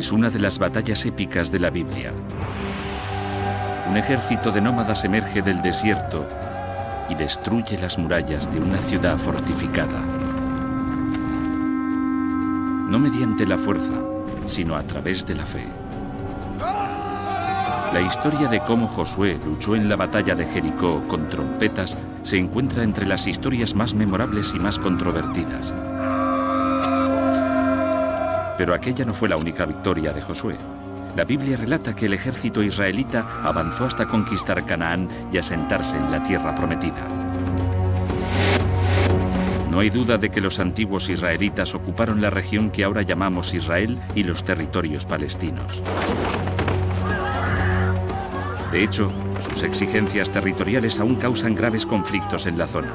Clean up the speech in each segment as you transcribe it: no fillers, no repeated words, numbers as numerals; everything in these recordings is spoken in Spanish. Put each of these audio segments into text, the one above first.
Es una de las batallas épicas de la Biblia. Un ejército de nómadas emerge del desierto y destruye las murallas de una ciudad fortificada. No mediante la fuerza, sino a través de la fe. La historia de cómo Josué luchó en la batalla de Jericó con trompetas se encuentra entre las historias más memorables y más controvertidas. Pero aquella no fue la única victoria de Josué. La Biblia relata que el ejército israelita avanzó hasta conquistar Canaán y asentarse en la tierra prometida. No hay duda de que los antiguos israelitas ocuparon la región que ahora llamamos Israel y los territorios palestinos. De hecho, sus exigencias territoriales aún causan graves conflictos en la zona.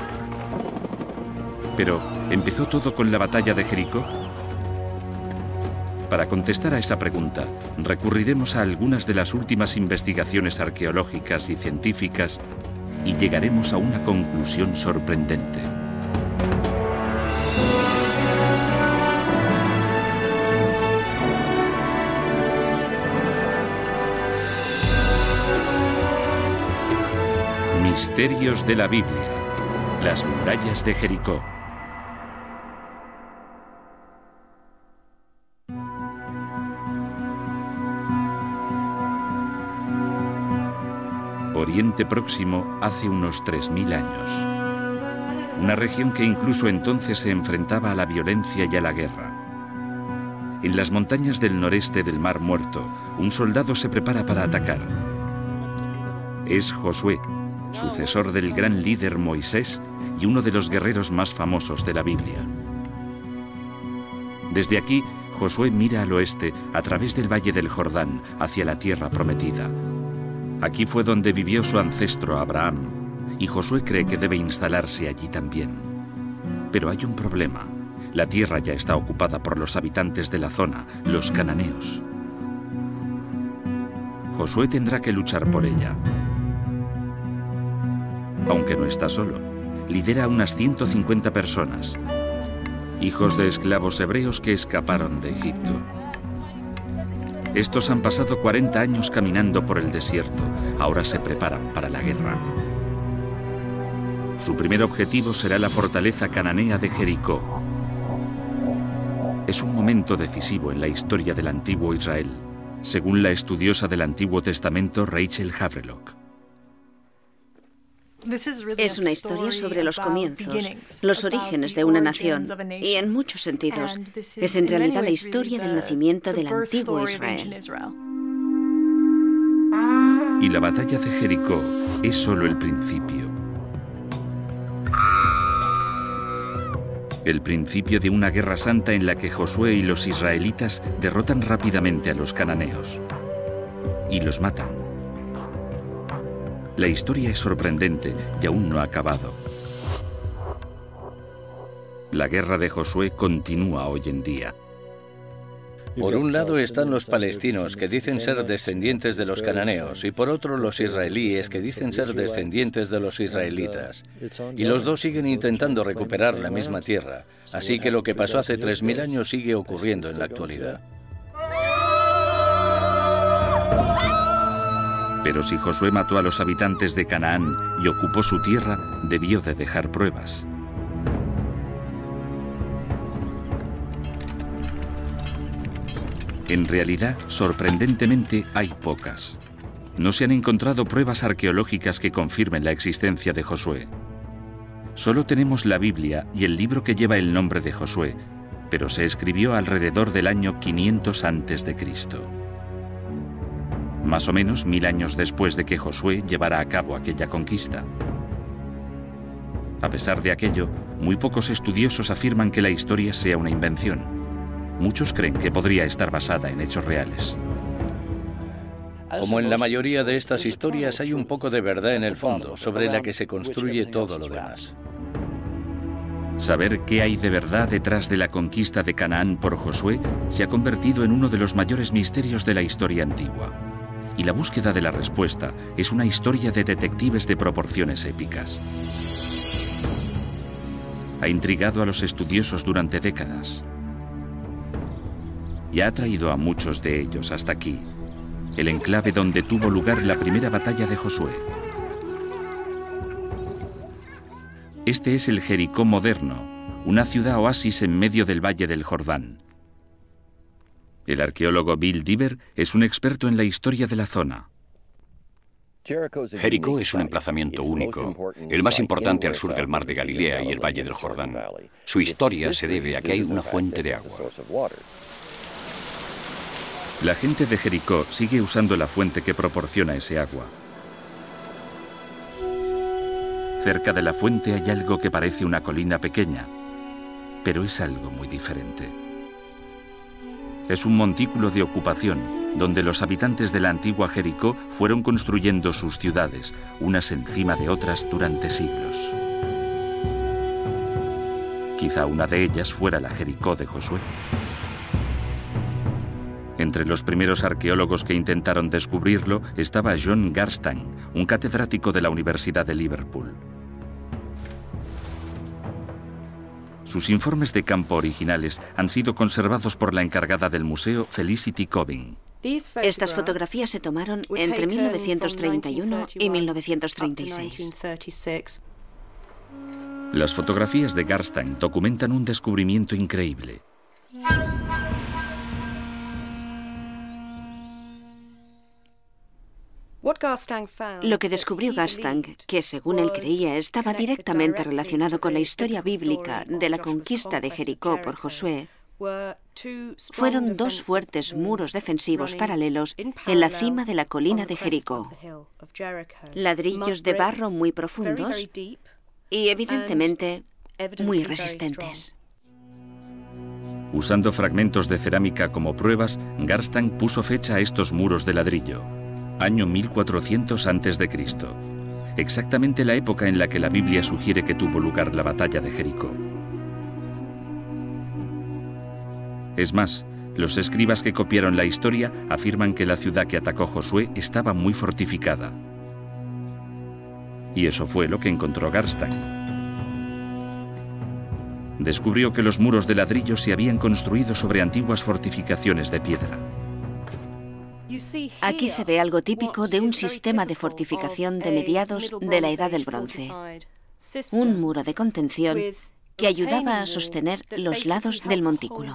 Pero, ¿empezó todo con la batalla de Jericó? Para contestar a esa pregunta, recurriremos a algunas de las últimas investigaciones arqueológicas y científicas y llegaremos a una conclusión sorprendente. Misterios de la Biblia. Las murallas de Jericó. Oriente Próximo hace unos 3000 años. Una región que incluso entonces se enfrentaba a la violencia y a la guerra. En las montañas del noreste del Mar Muerto, un soldado se prepara para atacar. Es Josué, sucesor del gran líder Moisés y uno de los guerreros más famosos de la Biblia. Desde aquí, Josué mira al oeste a través del valle del Jordán hacia la tierra prometida. Aquí fue donde vivió su ancestro Abraham, y Josué cree que debe instalarse allí también. Pero hay un problema. La tierra ya está ocupada por los habitantes de la zona, los cananeos. Josué tendrá que luchar por ella. Aunque no está solo, lidera a unas 150 personas, hijos de esclavos hebreos que escaparon de Egipto. Estos han pasado 40 años caminando por el desierto, ahora se preparan para la guerra. Su primer objetivo será la fortaleza cananea de Jericó. Es un momento decisivo en la historia del antiguo Israel, según la estudiosa del Antiguo Testamento Rachel Havelock. Es una historia sobre los comienzos, los orígenes de una nación, y en muchos sentidos es en realidad la historia del nacimiento del antiguo Israel. Y la batalla de Jericó es solo el principio. El principio de una guerra santa en la que Josué y los israelitas derrotan rápidamente a los cananeos y los matan. La historia es sorprendente y aún no ha acabado. La guerra de Josué continúa hoy en día. Por un lado están los palestinos, que dicen ser descendientes de los cananeos, y por otro los israelíes, que dicen ser descendientes de los israelitas. Y los dos siguen intentando recuperar la misma tierra, así que lo que pasó hace 3000 años sigue ocurriendo en la actualidad. Pero si Josué mató a los habitantes de Canaán y ocupó su tierra, debió de dejar pruebas. En realidad, sorprendentemente, hay pocas. No se han encontrado pruebas arqueológicas que confirmen la existencia de Josué. Solo tenemos la Biblia y el libro que lleva el nombre de Josué, pero se escribió alrededor del año 500 a.C. Más o menos 1000 años después de que Josué llevara a cabo aquella conquista. A pesar de aquello, muy pocos estudiosos afirman que la historia sea una invención. Muchos creen que podría estar basada en hechos reales. Como en la mayoría de estas historias, hay un poco de verdad en el fondo, sobre la que se construye todo lo demás. Saber qué hay de verdad detrás de la conquista de Canaán por Josué se ha convertido en uno de los mayores misterios de la historia antigua. Y la búsqueda de la respuesta es una historia de detectives de proporciones épicas. Ha intrigado a los estudiosos durante décadas. y ha atraído a muchos de ellos hasta aquí, el enclave donde tuvo lugar la primera batalla de Josué. Este es el Jericó moderno, una ciudad oasis en medio del valle del Jordán. El arqueólogo Bill Dever es un experto en la historia de la zona. Jericó es un emplazamiento único, el más importante al sur del mar de Galilea y el valle del Jordán. Su historia se debe a que hay una fuente de agua. La gente de Jericó sigue usando la fuente que proporciona ese agua. Cerca de la fuente hay algo que parece una colina pequeña, pero es algo muy diferente. Es un montículo de ocupación, donde los habitantes de la antigua Jericó fueron construyendo sus ciudades, unas encima de otras durante siglos. Quizá una de ellas fuera la Jericó de Josué. Entre los primeros arqueólogos que intentaron descubrirlo estaba John Garstang, un catedrático de la Universidad de Liverpool. Sus informes de campo originales han sido conservados por la encargada del museo, Felicity Cobbing. Estas fotografías se tomaron entre 1931 y 1936. Las fotografías de Garstang documentan un descubrimiento increíble. Lo que descubrió Garstang, que según él creía estaba directamente relacionado con la historia bíblica de la conquista de Jericó por Josué, fueron dos fuertes muros defensivos paralelos en la cima de la colina de Jericó. Ladrillos de barro muy profundos y evidentemente muy resistentes. Usando fragmentos de cerámica como pruebas, Garstang puso fecha a estos muros de ladrillo. Año 1400 a.C., exactamente la época en la que la Biblia sugiere que tuvo lugar la batalla de Jericó. Es más, los escribas que copiaron la historia afirman que la ciudad que atacó Josué estaba muy fortificada. Y eso fue lo que encontró Garstang. Descubrió que los muros de ladrillo se habían construido sobre antiguas fortificaciones de piedra. Aquí se ve algo típico de un sistema de fortificación de mediados de la Edad del Bronce. Un muro de contención que ayudaba a sostener los lados del montículo.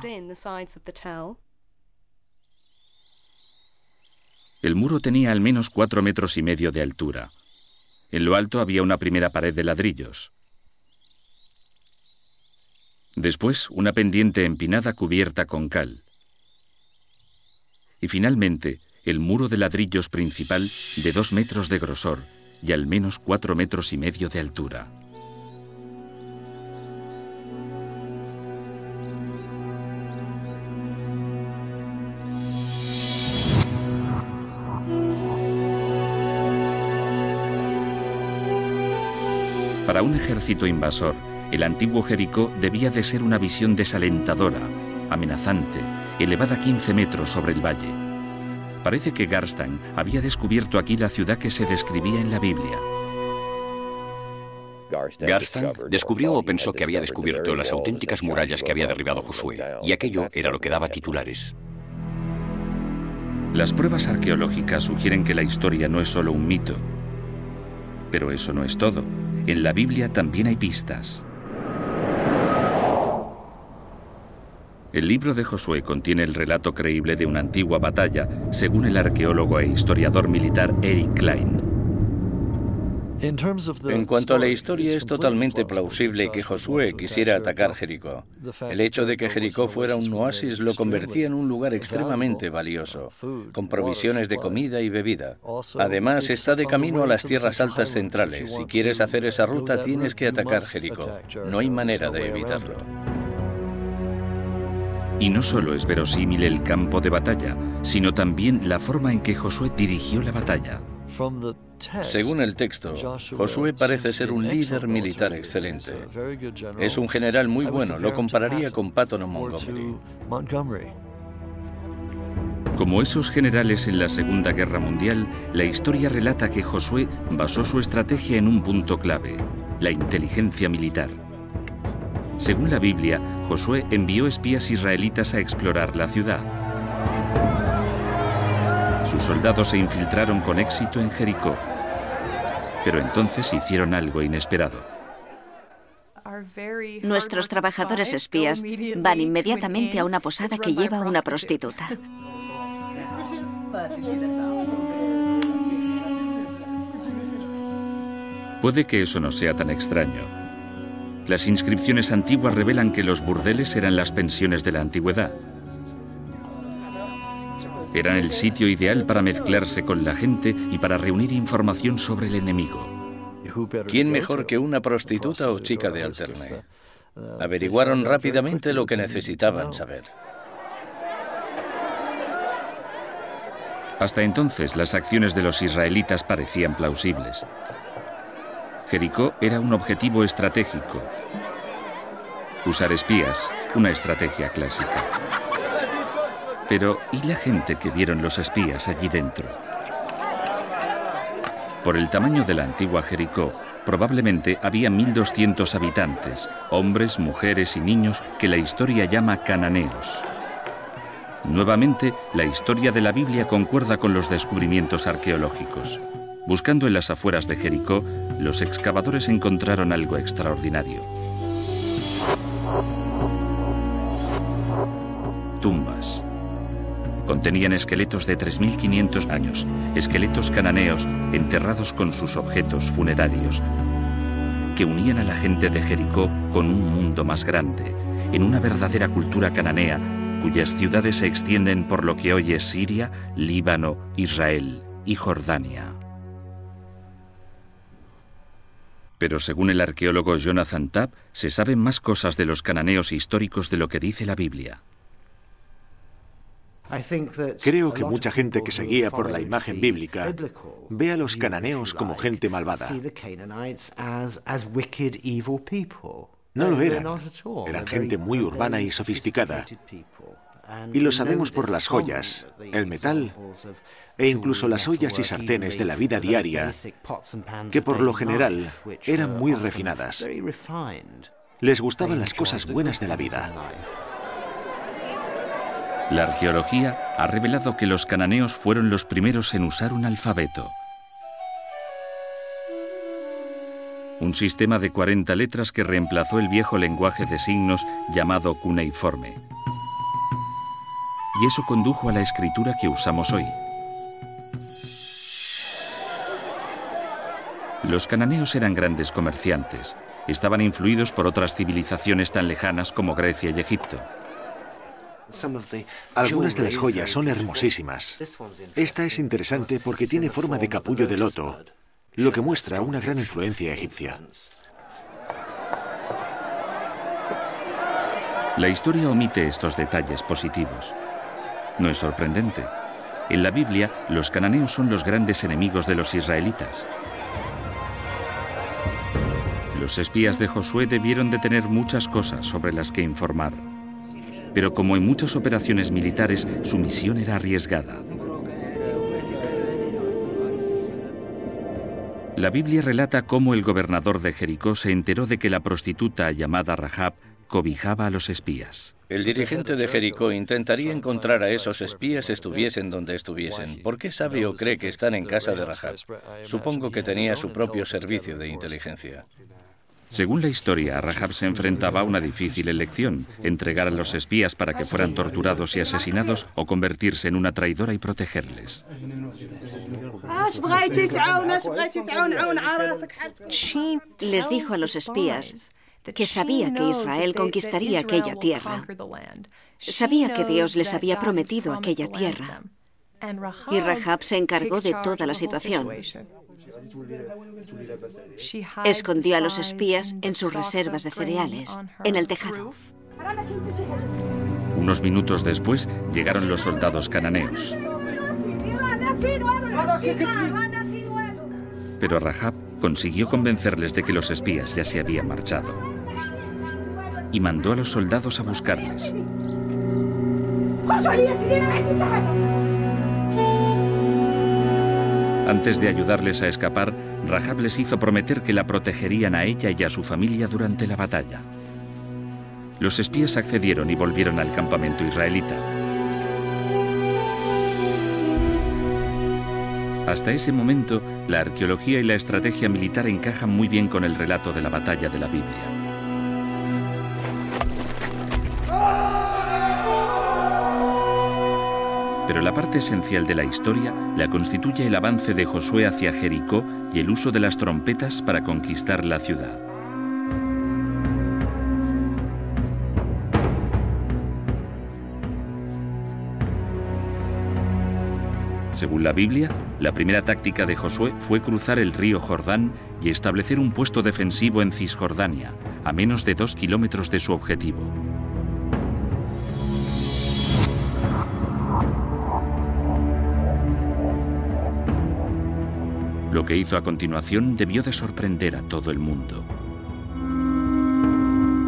El muro tenía al menos 4,5 metros de altura. En lo alto había una primera pared de ladrillos. Después, una pendiente empinada cubierta con cal. Y finalmente, el muro de ladrillos principal de 2 metros de grosor y al menos 4,5 metros de altura. Para un ejército invasor, el antiguo Jericó debía de ser una visión desalentadora, amenazante, elevada 15 metros sobre el valle. Parece que Garstang había descubierto aquí la ciudad que se describía en la Biblia. Garstang descubrió o pensó que había descubierto las auténticas murallas que había derribado Josué, y aquello era lo que daba titulares. Las pruebas arqueológicas sugieren que la historia no es solo un mito. Pero eso no es todo. En la Biblia también hay pistas. El libro de Josué contiene el relato creíble de una antigua batalla, según el arqueólogo e historiador militar Eric Klein. En cuanto a la historia, es totalmente plausible que Josué quisiera atacar Jericó. El hecho de que Jericó fuera un oasis lo convertía en un lugar extremadamente valioso, con provisiones de comida y bebida. Además, está de camino a las tierras altas centrales. Si quieres hacer esa ruta, tienes que atacar Jericó. No hay manera de evitarlo. Y no solo es verosímil el campo de batalla, sino también la forma en que Josué dirigió la batalla. Según el texto, Josué parece ser un líder militar excelente. Es un general muy bueno, lo compararía con Patton o Montgomery. Como esos generales en la Segunda Guerra Mundial, la historia relata que Josué basó su estrategia en un punto clave, la inteligencia militar. Según la Biblia, Josué envió espías israelitas a explorar la ciudad. Sus soldados se infiltraron con éxito en Jericó, pero entonces hicieron algo inesperado. Nuestros trabajadores espías van inmediatamente a una posada que lleva a una prostituta. Puede que eso no sea tan extraño. Las inscripciones antiguas revelan que los burdeles eran las pensiones de la antigüedad. Eran el sitio ideal para mezclarse con la gente y para reunir información sobre el enemigo. ¿Quién mejor que una prostituta o chica de alterne? Averiguaron rápidamente lo que necesitaban saber. Hasta entonces, las acciones de los israelitas parecían plausibles. Jericó era un objetivo estratégico. Usar espías, una estrategia clásica. Pero, ¿y la gente que vieron los espías allí dentro? Por el tamaño de la antigua Jericó, probablemente había 1.200 habitantes, hombres, mujeres y niños que la historia llama cananeos. Nuevamente, la historia de la Biblia concuerda con los descubrimientos arqueológicos. Buscando en las afueras de Jericó, los excavadores encontraron algo extraordinario. Tumbas. Contenían esqueletos de 3.500 años, esqueletos cananeos enterrados con sus objetos funerarios, que unían a la gente de Jericó con un mundo más grande, en una verdadera cultura cananea, cuyas ciudades se extienden por lo que hoy es Siria, Líbano, Israel y Jordania. Pero según el arqueólogo Jonathan Tabb, se saben más cosas de los cananeos históricos de lo que dice la Biblia. Creo que mucha gente que se guía por la imagen bíblica ve a los cananeos como gente malvada. No lo eran. Eran gente muy urbana y sofisticada. Y lo sabemos por las joyas, el metal e incluso las ollas y sartenes de la vida diaria, que por lo general eran muy refinadas. Les gustaban las cosas buenas de la vida. La arqueología ha revelado que los cananeos fueron los primeros en usar un alfabeto. Un sistema de 40 letras que reemplazó el viejo lenguaje de signos llamado cuneiforme. Y eso condujo a la escritura que usamos hoy. Los cananeos eran grandes comerciantes. Estaban influidos por otras civilizaciones tan lejanas como Grecia y Egipto. Algunas de las joyas son hermosísimas. Esta es interesante porque tiene forma de capullo de loto, lo que muestra una gran influencia egipcia. La historia omite estos detalles positivos. No es sorprendente. En la Biblia, los cananeos son los grandes enemigos de los israelitas. Los espías de Josué debieron de tener muchas cosas sobre las que informar. Pero como en muchas operaciones militares, su misión era arriesgada. La Biblia relata cómo el gobernador de Jericó se enteró de que la prostituta llamada Rahab cobijaba a los espías. El dirigente de Jericó intentaría encontrar a esos espías estuviesen donde estuviesen. ¿Por qué sabe o cree que están en casa de Rahab? Supongo que tenía su propio servicio de inteligencia. Según la historia, Rahab se enfrentaba a una difícil elección: entregar a los espías para que fueran torturados y asesinados o convertirse en una traidora y protegerles. Les dijo a los espías que sabía que Israel conquistaría aquella tierra. Sabía que Dios les había prometido aquella tierra. Y Rahab se encargó de toda la situación. Escondió a los espías en sus reservas de cereales, en el tejado. Unos minutos después llegaron los soldados cananeos. Pero Rahab consiguió convencerles de que los espías ya se habían marchado y mandó a los soldados a buscarles. Antes de ayudarles a escapar, Rahab les hizo prometer que la protegerían a ella y a su familia durante la batalla. Los espías accedieron y volvieron al campamento israelita. Hasta ese momento, la arqueología y la estrategia militar encajan muy bien con el relato de la batalla de la Biblia. Pero la parte esencial de la historia la constituye el avance de Josué hacia Jericó y el uso de las trompetas para conquistar la ciudad. Según la Biblia, la primera táctica de Josué fue cruzar el río Jordán y establecer un puesto defensivo en Cisjordania, a menos de 2 kilómetros de su objetivo. Lo que hizo a continuación debió de sorprender a todo el mundo.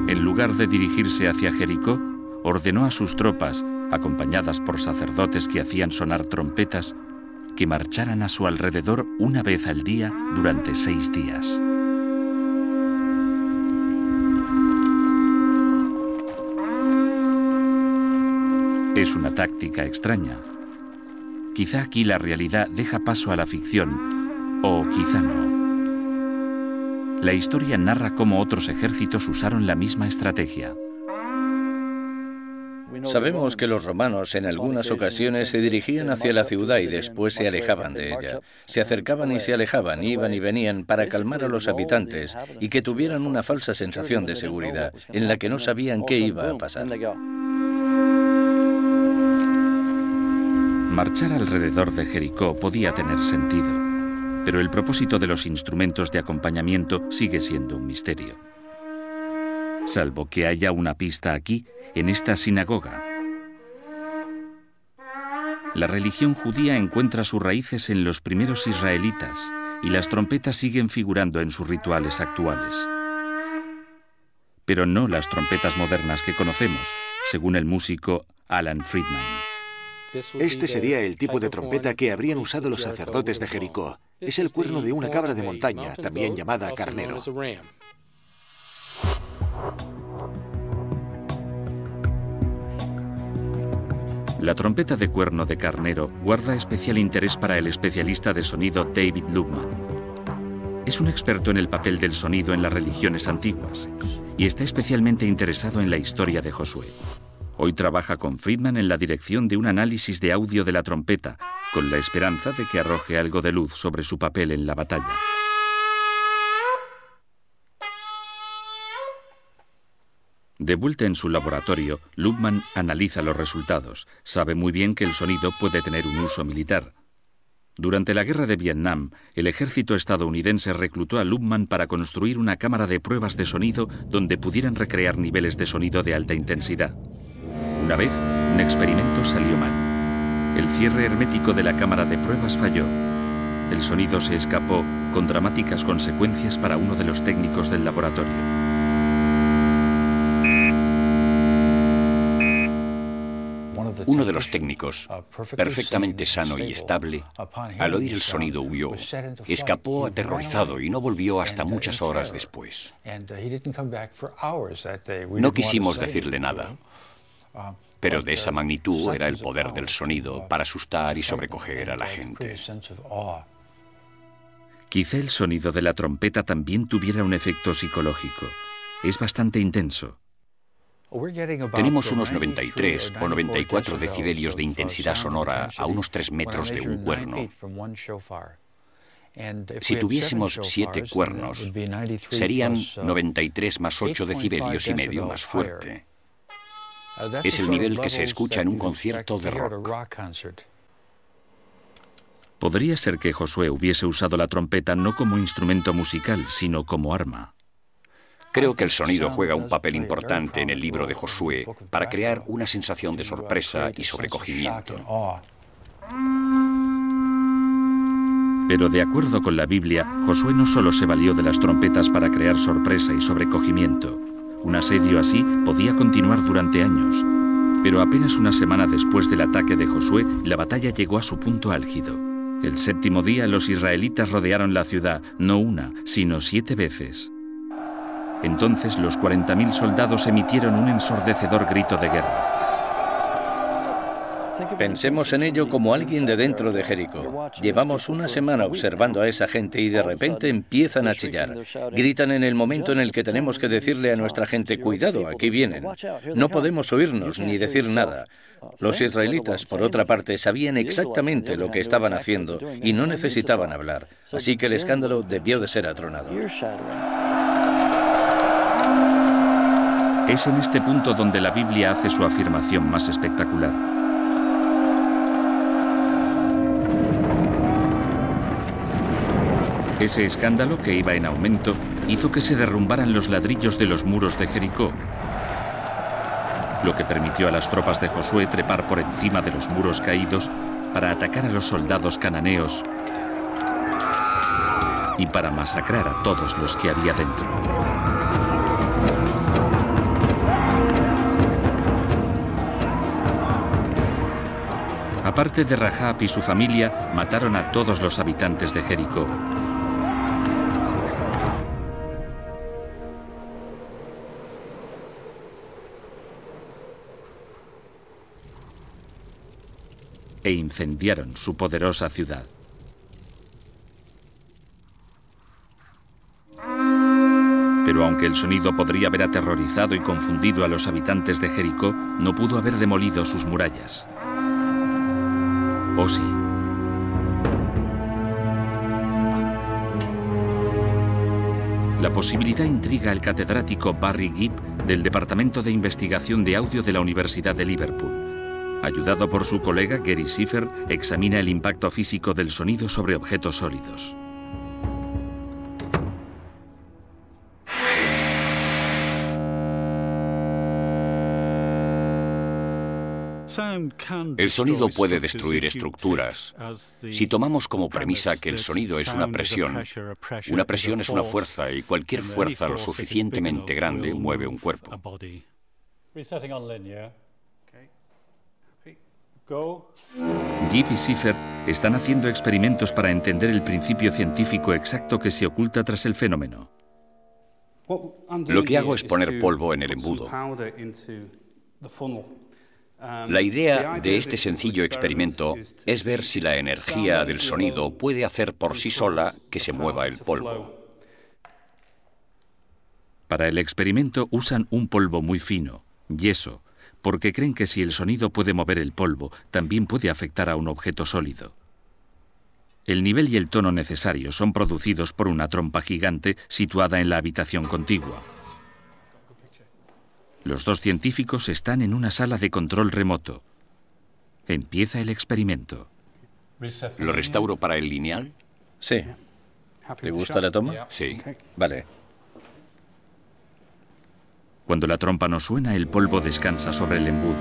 En lugar de dirigirse hacia Jericó, ordenó a sus tropas, acompañadas por sacerdotes que hacían sonar trompetas, que marcharan a su alrededor una vez al día durante 6 días. Es una táctica extraña. Quizá aquí la realidad deja paso a la ficción, o quizá no. La historia narra cómo otros ejércitos usaron la misma estrategia. Sabemos que los romanos en algunas ocasiones se dirigían hacia la ciudad y después se alejaban de ella. Se acercaban y se alejaban, iban y venían para calmar a los habitantes y que tuvieran una falsa sensación de seguridad en la que no sabían qué iba a pasar. Marchar alrededor de Jericó podía tener sentido, pero el propósito de los instrumentos de acompañamiento sigue siendo un misterio. Salvo que haya una pista aquí, en esta sinagoga. La religión judía encuentra sus raíces en los primeros israelitas y las trompetas siguen figurando en sus rituales actuales. Pero no las trompetas modernas que conocemos, según el músico Alan Friedman. Este sería el tipo de trompeta que habrían usado los sacerdotes de Jericó. Es el cuerno de una cabra de montaña, también llamada carnero. La trompeta de cuerno de carnero guarda especial interés para el especialista de sonido David Lubman. Es un experto en el papel del sonido en las religiones antiguas y está especialmente interesado en la historia de Josué. Hoy trabaja con Friedman en la dirección de un análisis de audio de la trompeta, con la esperanza de que arroje algo de luz sobre su papel en la batalla. De vuelta en su laboratorio, Lubman analiza los resultados. Sabe muy bien que el sonido puede tener un uso militar. Durante la guerra de Vietnam, el ejército estadounidense reclutó a Lubman para construir una cámara de pruebas de sonido donde pudieran recrear niveles de sonido de alta intensidad. Una vez, un experimento salió mal. El cierre hermético de la cámara de pruebas falló. El sonido se escapó, con dramáticas consecuencias para uno de los técnicos del laboratorio. Uno de los técnicos, perfectamente sano y estable, al oír el sonido huyó, escapó aterrorizado y no volvió hasta muchas horas después. No quisimos decirle nada, pero de esa magnitud era el poder del sonido para asustar y sobrecoger a la gente. Quizá el sonido de la trompeta también tuviera un efecto psicológico. Es bastante intenso. Tenemos unos 93 o 94 decibelios de intensidad sonora a unos 3 metros de un cuerno. Si tuviésemos 7 cuernos, serían 93 más 8 decibelios y medio más fuerte. Es el nivel que se escucha en un concierto de rock. Podría ser que Josué hubiese usado la trompeta no como instrumento musical, sino como arma. Creo que el sonido juega un papel importante en el libro de Josué para crear una sensación de sorpresa y sobrecogimiento. Pero de acuerdo con la Biblia, Josué no solo se valió de las trompetas para crear sorpresa y sobrecogimiento. Un asedio así podía continuar durante años. Pero apenas una semana después del ataque de Josué, la batalla llegó a su punto álgido. El 7º día, los israelitas rodearon la ciudad, no una, sino 7 veces. Entonces los 40.000 soldados emitieron un ensordecedor grito de guerra. Pensemos en ello como alguien de dentro de Jericó. Llevamos una semana observando a esa gente y de repente empiezan a chillar. Gritan en el momento en el que tenemos que decirle a nuestra gente, cuidado, aquí vienen. No podemos oírnos ni decir nada. Los israelitas, por otra parte, sabían exactamente lo que estaban haciendo y no necesitaban hablar. Así que el escándalo debió de ser atronador. Es en este punto donde la Biblia hace su afirmación más espectacular. Ese escándalo, que iba en aumento, hizo que se derrumbaran los ladrillos de los muros de Jericó, lo que permitió a las tropas de Josué trepar por encima de los muros caídos para atacar a los soldados cananeos y para masacrar a todos los que había dentro. Aparte de Rahab y su familia, mataron a todos los habitantes de Jericó. E incendiaron su poderosa ciudad. Pero aunque el sonido podría haber aterrorizado y confundido a los habitantes de Jericó, no pudo haber demolido sus murallas. ¿O sí? La posibilidad intriga al catedrático Barry Gibb del Departamento de Investigación de Audio de la Universidad de Liverpool. Ayudado por su colega Gary Schiffer, examina el impacto físico del sonido sobre objetos sólidos. El sonido puede destruir estructuras. Si tomamos como premisa que el sonido es una presión es una fuerza y cualquier fuerza lo suficientemente grande mueve un cuerpo. Gibb y Schiffer están haciendo experimentos para entender el principio científico exacto que se oculta tras el fenómeno. Lo que hago es poner polvo en el embudo. La idea de este sencillo experimento es ver si la energía del sonido puede hacer por sí sola que se mueva el polvo. Para el experimento usan un polvo muy fino, yeso, porque creen que si el sonido puede mover el polvo, también puede afectar a un objeto sólido. El nivel y el tono necesarios son producidos por una trompa gigante situada en la habitación contigua. Los dos científicos están en una sala de control remoto. Empieza el experimento. ¿Lo restauro para el lineal? Sí. ¿Te gusta la toma? Sí. Vale. Cuando la trompa no suena, el polvo descansa sobre el embudo.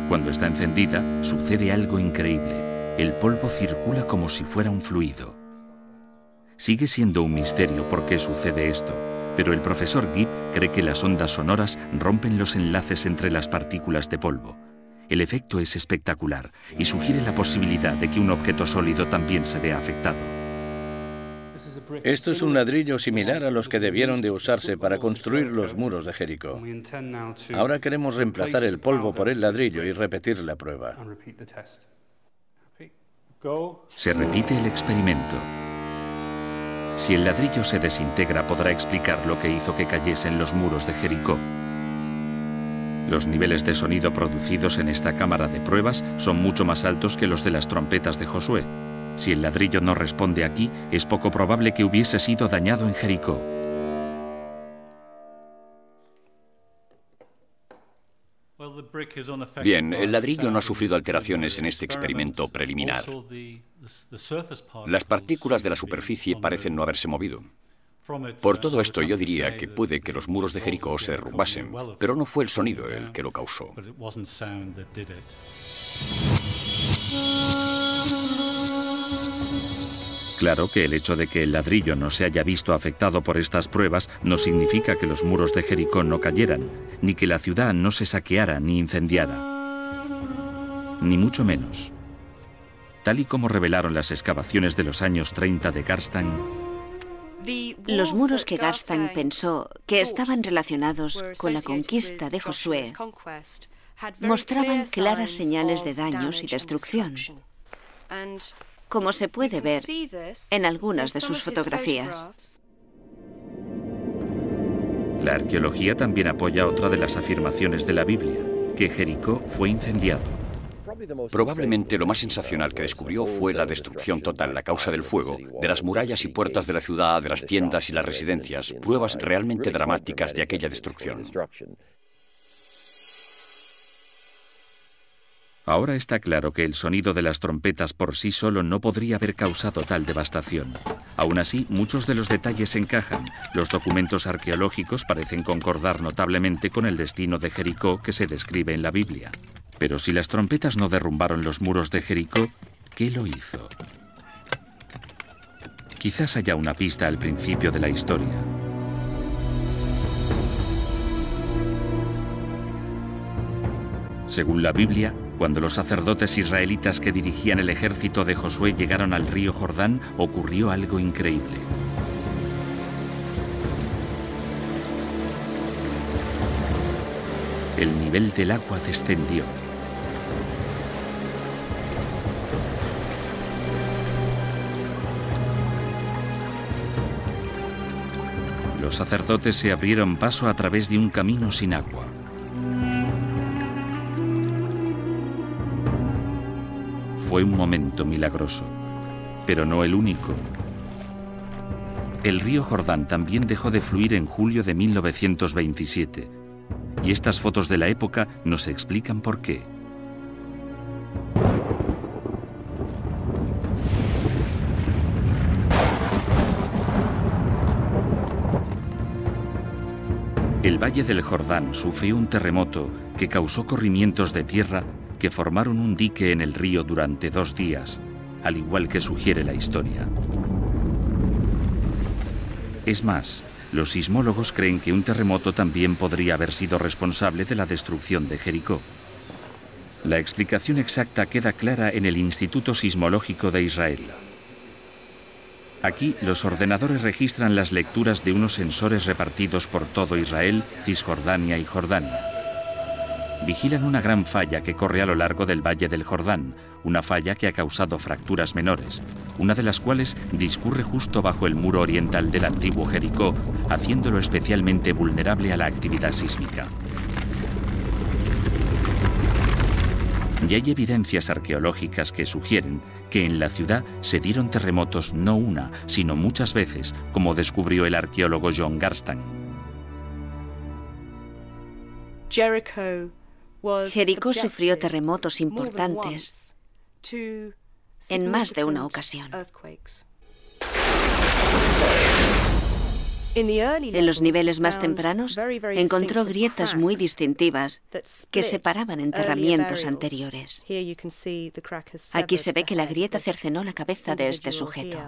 Cuando está encendida, sucede algo increíble. El polvo circula como si fuera un fluido. Sigue siendo un misterio por qué sucede esto, pero el profesor Gibb cree que las ondas sonoras rompen los enlaces entre las partículas de polvo. El efecto es espectacular y sugiere la posibilidad de que un objeto sólido también se vea afectado. Esto es un ladrillo similar a los que debieron de usarse para construir los muros de Jericó. Ahora queremos reemplazar el polvo por el ladrillo y repetir la prueba. Se repite el experimento. Si el ladrillo se desintegra, podrá explicar lo que hizo que cayesen los muros de Jericó. Los niveles de sonido producidos en esta cámara de pruebas son mucho más altos que los de las trompetas de Josué. Si el ladrillo no responde aquí, es poco probable que hubiese sido dañado en Jericó. Bien, el ladrillo no ha sufrido alteraciones en este experimento preliminar. Las partículas de la superficie parecen no haberse movido. Por todo esto, yo diría que puede que los muros de Jericó se derrumbasen, pero no fue el sonido el que lo causó. Claro que el hecho de que el ladrillo no se haya visto afectado por estas pruebas no significa que los muros de Jericó no cayeran, ni que la ciudad no se saqueara ni incendiara. Ni mucho menos. Tal y como revelaron las excavaciones de los años 30 de Garstang, los muros que Garstang pensó que estaban relacionados con la conquista de Josué mostraban claras señales de daños y destrucción, como se puede ver en algunas de sus fotografías. La arqueología también apoya otra de las afirmaciones de la Biblia, que Jericó fue incendiado. Probablemente lo más sensacional que descubrió fue la destrucción total a causa del fuego de las murallas y puertas de la ciudad, de las tiendas y las residencias, pruebas realmente dramáticas de aquella destrucción. Ahora está claro que el sonido de las trompetas por sí solo no podría haber causado tal devastación. Aún así, muchos de los detalles encajan. Los documentos arqueológicos parecen concordar notablemente con el destino de Jericó que se describe en la Biblia. Pero si las trompetas no derrumbaron los muros de Jericó, ¿qué lo hizo? Quizás haya una pista al principio de la historia. Según la Biblia, cuando los sacerdotes israelitas que dirigían el ejército de Josué llegaron al río Jordán, ocurrió algo increíble. El nivel del agua descendió. Los sacerdotes se abrieron paso a través de un camino sin agua. Fue un momento milagroso, pero no el único. El río Jordán también dejó de fluir en julio de 1927, y estas fotos de la época nos explican por qué. El Valle del Jordán sufrió un terremoto que causó corrimientos de tierra que formaron un dique en el río durante 2 días, al igual que sugiere la historia. Es más, los sismólogos creen que un terremoto también podría haber sido responsable de la destrucción de Jericó. La explicación exacta queda clara en el Instituto Sismológico de Israel. Aquí, los ordenadores registran las lecturas de unos sensores repartidos por todo Israel, Cisjordania y Jordania. Vigilan una gran falla que corre a lo largo del Valle del Jordán, una falla que ha causado fracturas menores, una de las cuales discurre justo bajo el muro oriental del antiguo Jericó, haciéndolo especialmente vulnerable a la actividad sísmica. Y hay evidencias arqueológicas que sugieren que en la ciudad se dieron terremotos no una, sino muchas veces, como descubrió el arqueólogo John Garstan. Jericó sufrió terremotos importantes en más de una ocasión. En los niveles más tempranos, encontró grietas muy distintivas que separaban enterramientos anteriores. Aquí se ve que la grieta cercenó la cabeza de este sujeto.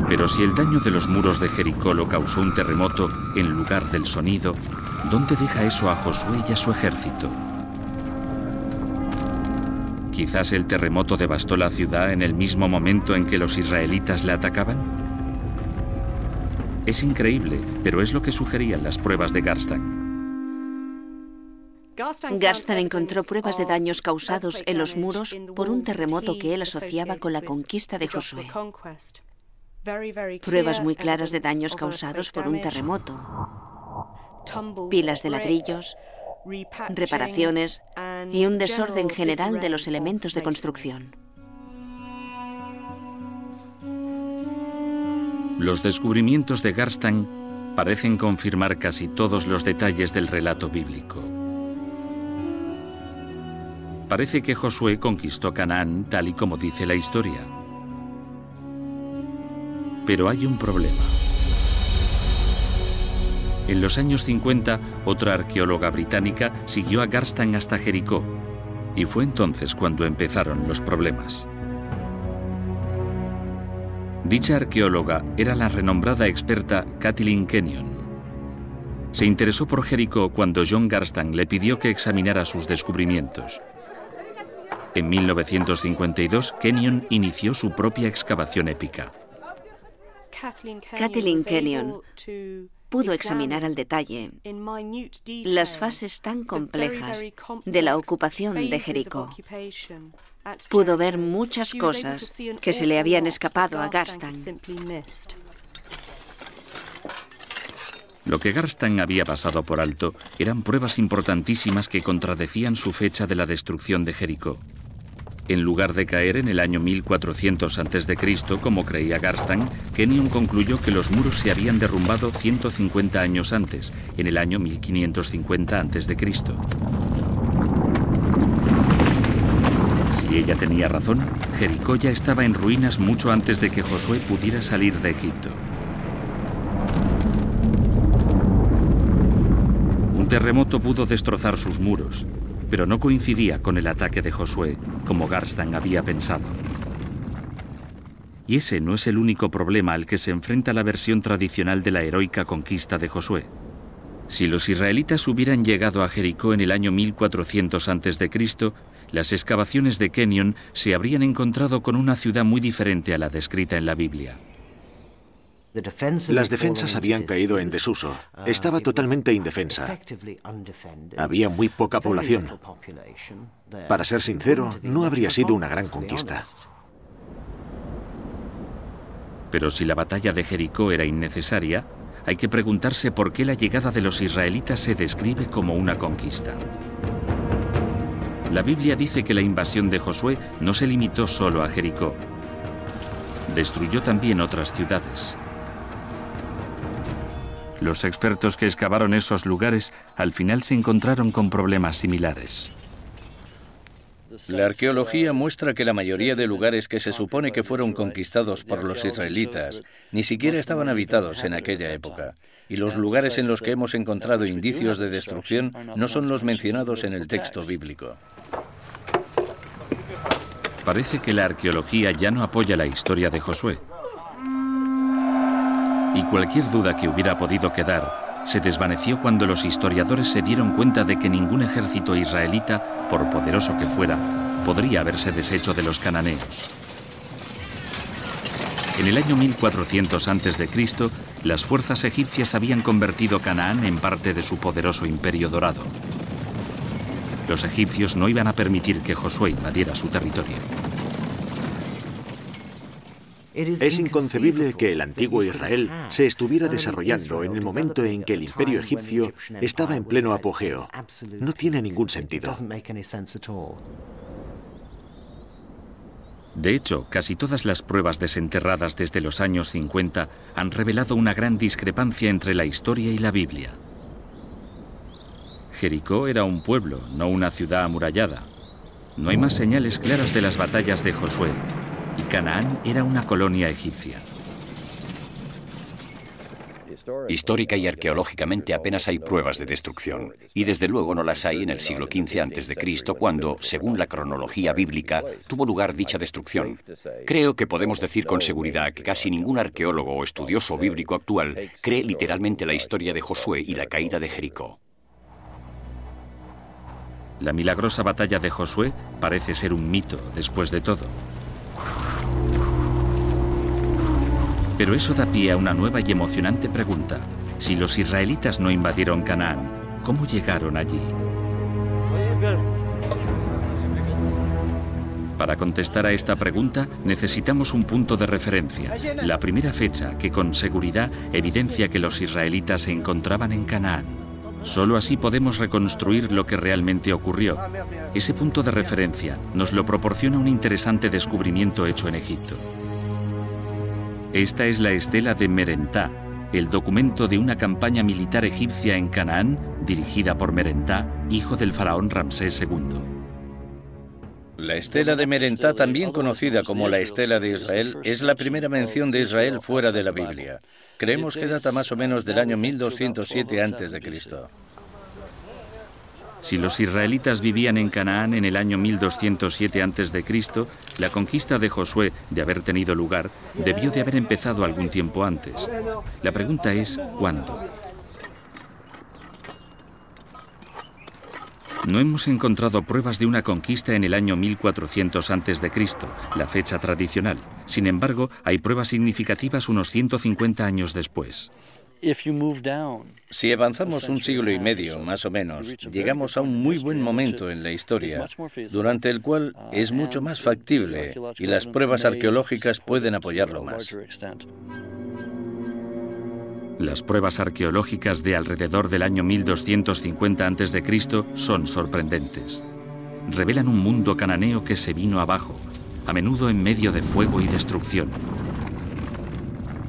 Pero si el daño de los muros de Jericó lo causó un terremoto en lugar del sonido, ¿dónde deja eso a Josué y a su ejército? ¿Quizás el terremoto devastó la ciudad en el mismo momento en que los israelitas la atacaban? Es increíble, pero es lo que sugerían las pruebas de Garstan. Garstan encontró pruebas de daños causados en los muros por un terremoto que él asociaba con la conquista de Josué. Pruebas muy claras de daños causados por un terremoto. Pilas de ladrillos, reparaciones y un desorden general de los elementos de construcción. Los descubrimientos de Garstan parecen confirmar casi todos los detalles del relato bíblico. Parece que Josué conquistó Canaán tal y como dice la historia. Pero hay un problema. En los años 50, otra arqueóloga británica siguió a Garstan hasta Jericó, y fue entonces cuando empezaron los problemas. Dicha arqueóloga era la renombrada experta Kathleen Kenyon. Se interesó por Jericó cuando John Garstan le pidió que examinara sus descubrimientos. En 1952, Kenyon inició su propia excavación épica. Kathleen Kenyon pudo examinar al detalle las fases tan complejas de la ocupación de Jericó. Pudo ver muchas cosas que se le habían escapado a Garstang. Lo que Garstang había pasado por alto eran pruebas importantísimas que contradecían su fecha de la destrucción de Jericó. En lugar de caer en el año 1400 a.C., como creía Garstang, Kenyon concluyó que los muros se habían derrumbado 150 años antes, en el año 1550 a.C. Si ella tenía razón, Jericó ya estaba en ruinas mucho antes de que Josué pudiera salir de Egipto. Un terremoto pudo destrozar sus muros, pero no coincidía con el ataque de Josué, como Garstang había pensado. Y ese no es el único problema al que se enfrenta la versión tradicional de la heroica conquista de Josué. Si los israelitas hubieran llegado a Jericó en el año 1400 a.C., las excavaciones de Kenyon se habrían encontrado con una ciudad muy diferente a la descrita en la Biblia. Las defensas habían caído en desuso. Estaba totalmente indefensa. Había muy poca población. Para ser sincero, no habría sido una gran conquista. Pero si la batalla de Jericó era innecesaria, hay que preguntarse por qué la llegada de los israelitas se describe como una conquista. La Biblia dice que la invasión de Josué no se limitó solo a Jericó. Destruyó también otras ciudades. Los expertos que excavaron esos lugares al final se encontraron con problemas similares. La arqueología muestra que la mayoría de lugares que se supone que fueron conquistados por los israelitas ni siquiera estaban habitados en aquella época. Y los lugares en los que hemos encontrado indicios de destrucción no son los mencionados en el texto bíblico. Parece que la arqueología ya no apoya la historia de Josué. Y cualquier duda que hubiera podido quedar se desvaneció cuando los historiadores se dieron cuenta de que ningún ejército israelita, por poderoso que fuera, podría haberse deshecho de los cananeos. En el año 1400 a.C., las fuerzas egipcias habían convertido Canaán en parte de su poderoso imperio dorado. Los egipcios no iban a permitir que Josué invadiera su territorio. Es inconcebible que el antiguo Israel se estuviera desarrollando en el momento en que el imperio egipcio estaba en pleno apogeo. No tiene ningún sentido. De hecho, casi todas las pruebas desenterradas desde los años 50 han revelado una gran discrepancia entre la historia y la Biblia. Jericó era un pueblo, no una ciudad amurallada. No hay más señales claras de las batallas de Josué, y Canaán era una colonia egipcia. Histórica y arqueológicamente apenas hay pruebas de destrucción, y desde luego no las hay en el siglo XV a.C., cuando, según la cronología bíblica, tuvo lugar dicha destrucción. Creo que podemos decir con seguridad que casi ningún arqueólogo o estudioso bíblico actual cree literalmente la historia de Josué y la caída de Jericó. La milagrosa batalla de Josué parece ser un mito, después de todo. Pero eso da pie a una nueva y emocionante pregunta. Si los israelitas no invadieron Canaán, ¿cómo llegaron allí? Para contestar a esta pregunta, necesitamos un punto de referencia, la primera fecha que con seguridad evidencia que los israelitas se encontraban en Canaán. Solo así podemos reconstruir lo que realmente ocurrió. Ese punto de referencia nos lo proporciona un interesante descubrimiento hecho en Egipto. Esta es la estela de Merentá, el documento de una campaña militar egipcia en Canaán dirigida por Merentá, hijo del faraón Ramsés II. La estela de Merentá, también conocida como la estela de Israel, es la primera mención de Israel fuera de la Biblia. Creemos que data más o menos del año 1207 a.C. Si los israelitas vivían en Canaán en el año 1207 a.C., la conquista de Josué, de haber tenido lugar, debió de haber empezado algún tiempo antes. La pregunta es, ¿cuándo? No hemos encontrado pruebas de una conquista en el año 1400 a.C., la fecha tradicional. Sin embargo, hay pruebas significativas unos 150 años después. Si avanzamos un siglo y medio, más o menos, llegamos a un muy buen momento en la historia, durante el cual es mucho más factible y las pruebas arqueológicas pueden apoyarlo más. Las pruebas arqueológicas de alrededor del año 1250 a.C. son sorprendentes. Revelan un mundo cananeo que se vino abajo, a menudo en medio de fuego y destrucción.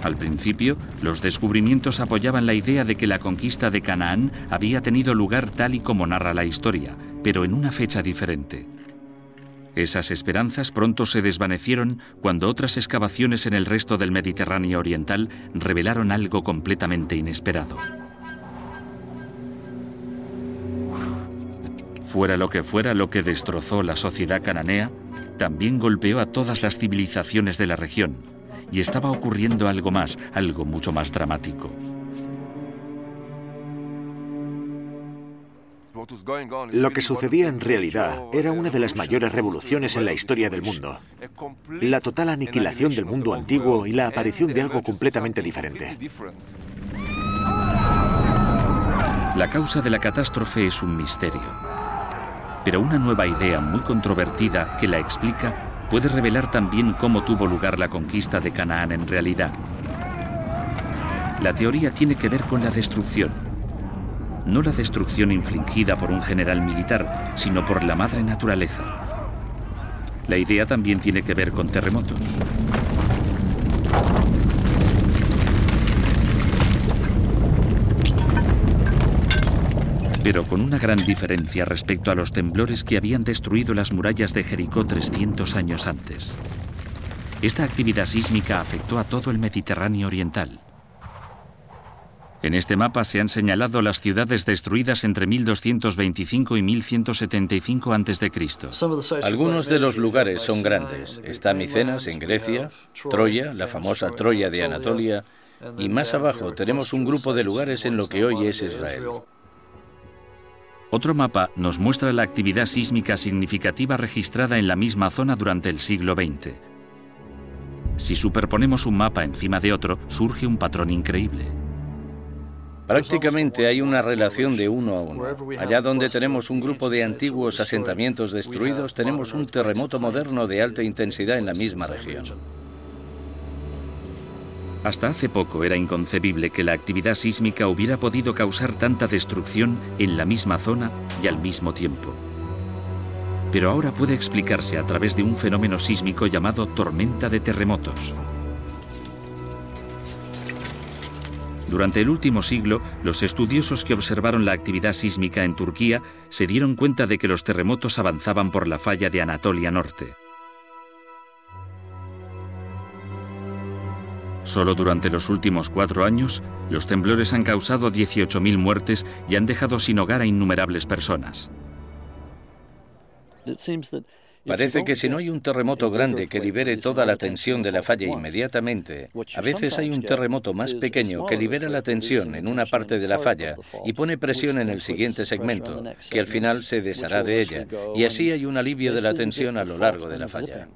Al principio, los descubrimientos apoyaban la idea de que la conquista de Canaán había tenido lugar tal y como narra la historia, pero en una fecha diferente. Esas esperanzas pronto se desvanecieron cuando otras excavaciones en el resto del Mediterráneo oriental revelaron algo completamente inesperado. Fuera lo que destrozó la sociedad cananea, también golpeó a todas las civilizaciones de la región. Y estaba ocurriendo algo más, algo mucho más dramático. Lo que sucedía en realidad era una de las mayores revoluciones en la historia del mundo. La total aniquilación del mundo antiguo y la aparición de algo completamente diferente. La causa de la catástrofe es un misterio. Pero una nueva idea muy controvertida que la explica puede revelar también cómo tuvo lugar la conquista de Canaán en realidad. La teoría tiene que ver con la destrucción. No la destrucción infligida por un general militar, sino por la madre naturaleza. La idea también tiene que ver con terremotos. Pero con una gran diferencia respecto a los temblores que habían destruido las murallas de Jericó 300 años antes. Esta actividad sísmica afectó a todo el Mediterráneo oriental. En este mapa se han señalado las ciudades destruidas entre 1225 y 1175 a.C. Algunos de los lugares son grandes. Está Micenas en Grecia, Troya, la famosa Troya de Anatolia, y más abajo tenemos un grupo de lugares en lo que hoy es Israel. Otro mapa nos muestra la actividad sísmica significativa registrada en la misma zona durante el siglo XX. Si superponemos un mapa encima de otro, surge un patrón increíble. Prácticamente hay una relación de 1 a 1. Allá donde tenemos un grupo de antiguos asentamientos destruidos, tenemos un terremoto moderno de alta intensidad en la misma región. Hasta hace poco era inconcebible que la actividad sísmica hubiera podido causar tanta destrucción en la misma zona y al mismo tiempo. Pero ahora puede explicarse a través de un fenómeno sísmico llamado tormenta de terremotos. Durante el último siglo, los estudiosos que observaron la actividad sísmica en Turquía se dieron cuenta de que los terremotos avanzaban por la falla de Anatolia Norte. Solo durante los últimos 4 años, los temblores han causado 18.000 muertes y han dejado sin hogar a innumerables personas. Parece que si no hay un terremoto grande que libere toda la tensión de la falla inmediatamente, a veces hay un terremoto más pequeño que libera la tensión en una parte de la falla y pone presión en el siguiente segmento, que al final se deshará de ella, y así hay un alivio de la tensión a lo largo de la falla.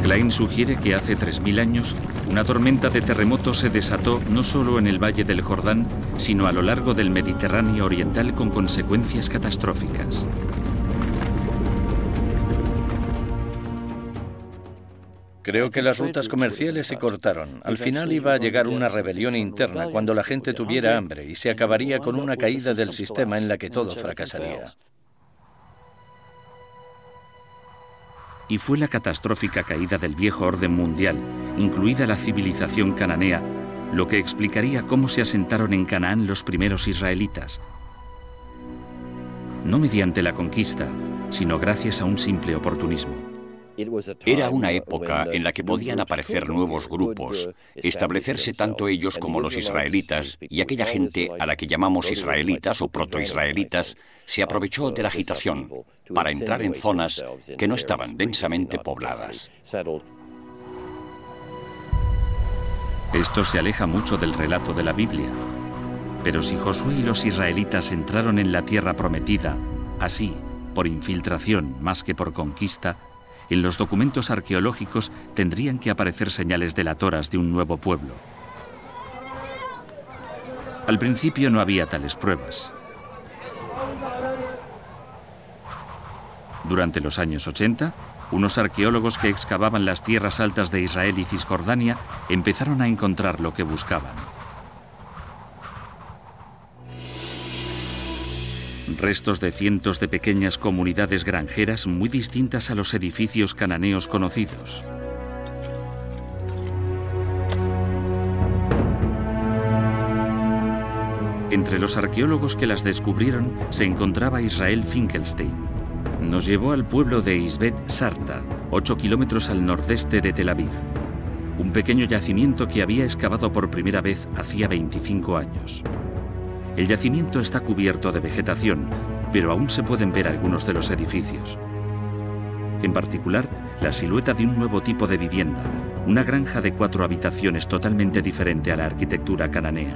Klein sugiere que hace 3.000 años una tormenta de terremotos se desató no solo en el Valle del Jordán, sino a lo largo del Mediterráneo oriental con consecuencias catastróficas. Creo que las rutas comerciales se cortaron. Al final iba a llegar una rebelión interna cuando la gente tuviera hambre y se acabaría con una caída del sistema en la que todo fracasaría. Y fue la catastrófica caída del viejo orden mundial, incluida la civilización cananea, lo que explicaría cómo se asentaron en Canaán los primeros israelitas. No mediante la conquista, sino gracias a un simple oportunismo. Era una época en la que podían aparecer nuevos grupos, establecerse tanto ellos como los israelitas, y aquella gente a la que llamamos israelitas o protoisraelitas se aprovechó de la agitación para entrar en zonas que no estaban densamente pobladas. Esto se aleja mucho del relato de la Biblia. Pero si Josué y los israelitas entraron en la tierra prometida, así, por infiltración más que por conquista, en los documentos arqueológicos tendrían que aparecer señales delatoras de un nuevo pueblo. Al principio no había tales pruebas. Durante los años 80, unos arqueólogos que excavaban las tierras altas de Israel y Cisjordania empezaron a encontrar lo que buscaban. Restos de cientos de pequeñas comunidades granjeras muy distintas a los edificios cananeos conocidos. Entre los arqueólogos que las descubrieron se encontraba Israel Finkelstein. Nos llevó al pueblo de Isbet Sarta, 8 kilómetros al nordeste de Tel Aviv. Un pequeño yacimiento que había excavado por primera vez hacía 25 años. El yacimiento está cubierto de vegetación, pero aún se pueden ver algunos de los edificios. En particular, la silueta de un nuevo tipo de vivienda, una granja de 4 habitaciones totalmente diferente a la arquitectura cananea.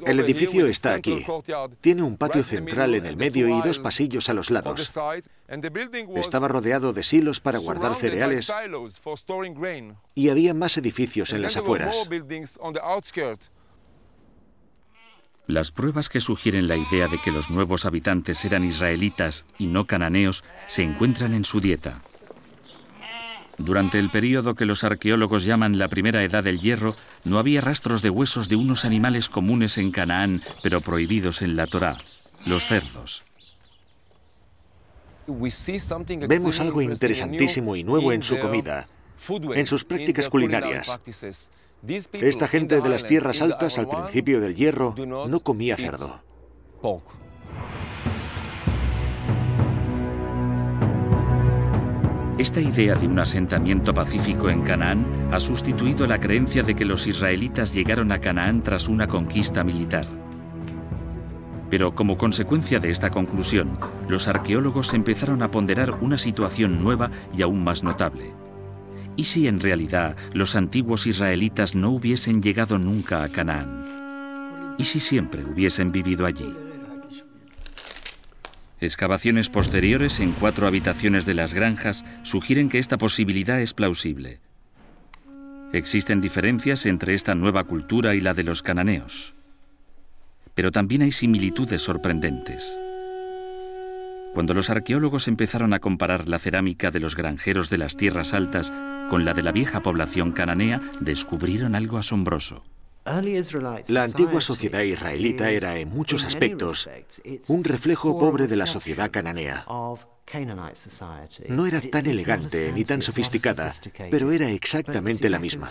El edificio está aquí. Tiene un patio central en el medio y 2 pasillos a los lados. Estaba rodeado de silos para guardar cereales y había más edificios en las afueras. Las pruebas que sugieren la idea de que los nuevos habitantes eran israelitas y no cananeos se encuentran en su dieta. Durante el período que los arqueólogos llaman la primera edad del hierro, no había rastros de huesos de unos animales comunes en Canaán, pero prohibidos en la Torá, los cerdos. Vemos algo interesantísimo y nuevo en su comida, en sus prácticas culinarias. Esta gente de las tierras altas al principio del hierro no comía cerdo. Esta idea de un asentamiento pacífico en Canaán ha sustituido la creencia de que los israelitas llegaron a Canaán tras una conquista militar. Pero como consecuencia de esta conclusión, los arqueólogos empezaron a ponderar una situación nueva y aún más notable. ¿Y si en realidad los antiguos israelitas no hubiesen llegado nunca a Canaán? ¿Y si siempre hubiesen vivido allí? Excavaciones posteriores en 4 habitaciones de las granjas sugieren que esta posibilidad es plausible. Existen diferencias entre esta nueva cultura y la de los cananeos. Pero también hay similitudes sorprendentes. Cuando los arqueólogos empezaron a comparar la cerámica de los granjeros de las tierras altas con la de la vieja población cananea, descubrieron algo asombroso. La antigua sociedad israelita era, en muchos aspectos, un reflejo pobre de la sociedad cananea. No era tan elegante ni tan sofisticada, pero era exactamente la misma.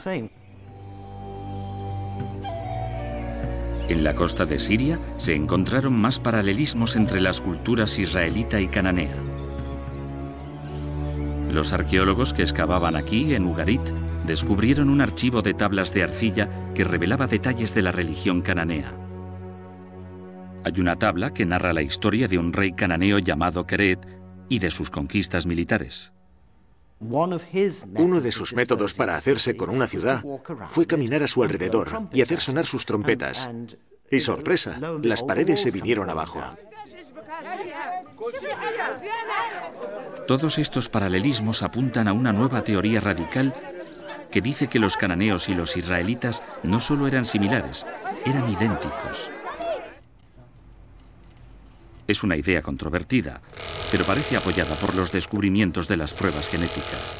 En la costa de Siria se encontraron más paralelismos entre las culturas israelita y cananea. Los arqueólogos que excavaban aquí, en Ugarit, descubrieron un archivo de tablas de arcilla que revelaba detalles de la religión cananea. Hay una tabla que narra la historia de un rey cananeo llamado Keret y de sus conquistas militares. Uno de sus métodos para hacerse con una ciudad fue caminar a su alrededor y hacer sonar sus trompetas. Y sorpresa, las paredes se vinieron abajo. Todos estos paralelismos apuntan a una nueva teoría radical que dice que los cananeos y los israelitas no solo eran similares, eran idénticos. Es una idea controvertida, pero parece apoyada por los descubrimientos de las pruebas genéticas.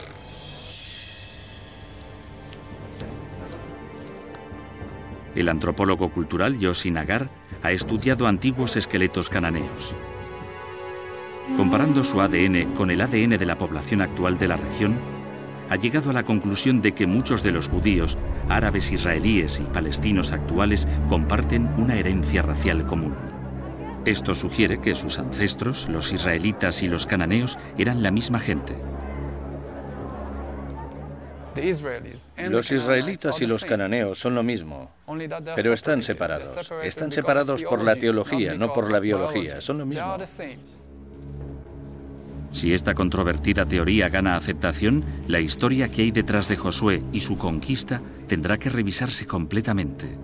El antropólogo cultural Yossi Nagar ha estudiado antiguos esqueletos cananeos. Comparando su ADN con el ADN de la población actual de la región, ha llegado a la conclusión de que muchos de los judíos, árabes israelíes y palestinos actuales comparten una herencia racial común. Esto sugiere que sus ancestros, los israelitas y los cananeos, eran la misma gente. Los israelitas y los cananeos son lo mismo, pero están separados. Están separados por la teología, no por la biología. Son lo mismo. Si esta controvertida teoría gana aceptación, la historia que hay detrás de Josué y su conquista tendrá que revisarse completamente.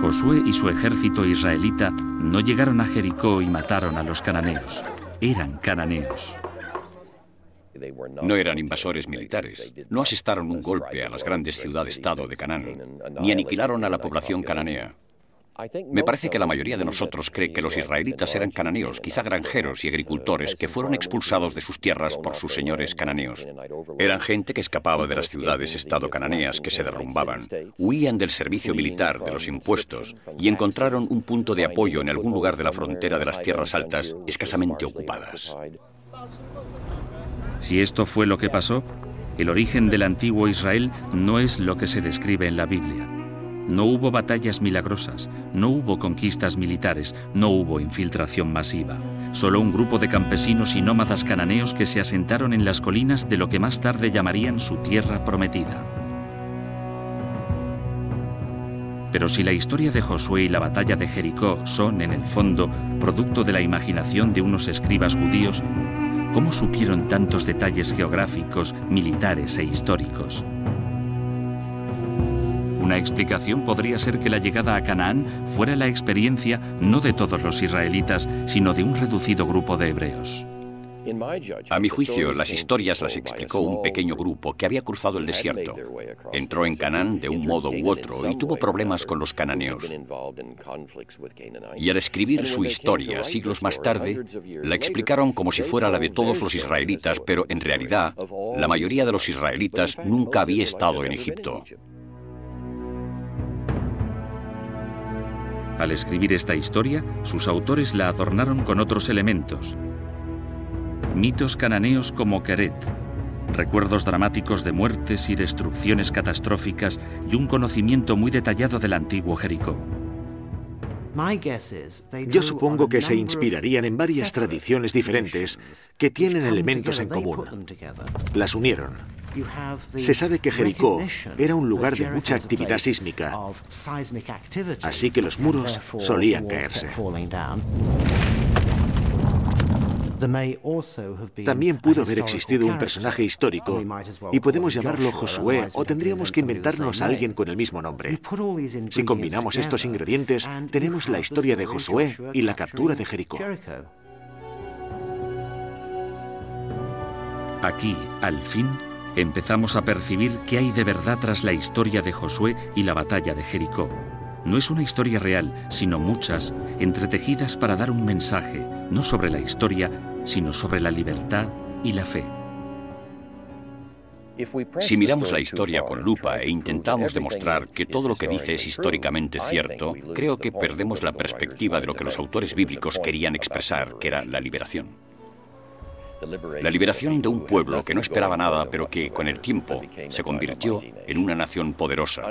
Josué y su ejército israelita no llegaron a Jericó y mataron a los cananeos. Eran cananeos. No eran invasores militares, no asestaron un golpe a las grandes ciudades-estado de Canaán, ni aniquilaron a la población cananea. Me parece que la mayoría de nosotros cree que los israelitas eran cananeos, quizá granjeros y agricultores que fueron expulsados de sus tierras por sus señores cananeos. Eran gente que escapaba de las ciudades-estado cananeas que se derrumbaban, huían del servicio militar, de los impuestos, y encontraron un punto de apoyo en algún lugar de la frontera de las tierras altas escasamente ocupadas. Si esto fue lo que pasó, el origen del antiguo Israel no es lo que se describe en la Biblia. No hubo batallas milagrosas, no hubo conquistas militares, no hubo infiltración masiva. Solo un grupo de campesinos y nómadas cananeos que se asentaron en las colinas de lo que más tarde llamarían su tierra prometida. Pero si la historia de Josué y la batalla de Jericó son, en el fondo, producto de la imaginación de unos escribas judíos, ¿cómo supieron tantos detalles geográficos, militares e históricos? Una explicación podría ser que la llegada a Canaán fuera la experiencia no de todos los israelitas, sino de un reducido grupo de hebreos. A mi juicio, las historias las explicó un pequeño grupo que había cruzado el desierto. Entró en Canaán de un modo u otro y tuvo problemas con los cananeos. Y al escribir su historia siglos más tarde, la explicaron como si fuera la de todos los israelitas, pero en realidad, la mayoría de los israelitas nunca había estado en Egipto. Al escribir esta historia, sus autores la adornaron con otros elementos. Mitos cananeos como Keret, recuerdos dramáticos de muertes y destrucciones catastróficas y un conocimiento muy detallado del antiguo Jericó. Yo supongo que se inspirarían en varias tradiciones diferentes que tienen elementos en común. Las unieron. Se sabe que Jericó era un lugar de mucha actividad sísmica, así que los muros solían caerse. También pudo haber existido un personaje histórico, y podemos llamarlo Josué, o tendríamos que inventarnos a alguien con el mismo nombre. Si combinamos estos ingredientes, tenemos la historia de Josué y la captura de Jericó. Aquí, al fin, empezamos a percibir qué hay de verdad tras la historia de Josué y la batalla de Jericó. No es una historia real, sino muchas, entretejidas para dar un mensaje, no sobre la historia, sino sobre la libertad y la fe. Si miramos la historia con lupa e intentamos demostrar que todo lo que dice es históricamente cierto, creo que perdemos la perspectiva de lo que los autores bíblicos querían expresar, que era la liberación. La liberación de un pueblo que no esperaba nada, pero que, con el tiempo, se convirtió en una nación poderosa.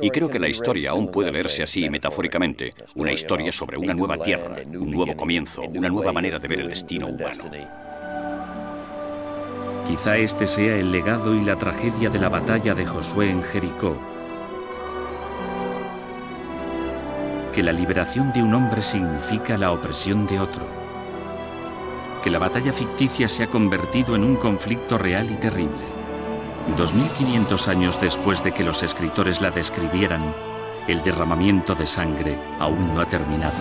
Y creo que la historia aún puede leerse así, metafóricamente, una historia sobre una nueva tierra, un nuevo comienzo, una nueva manera de ver el destino humano. Quizá este sea el legado y la tragedia de la batalla de Josué en Jericó. Que la liberación de un hombre significa la opresión de otro. Que la batalla ficticia se ha convertido en un conflicto real y terrible. 2500 años después de que los escritores la describieran, el derramamiento de sangre aún no ha terminado.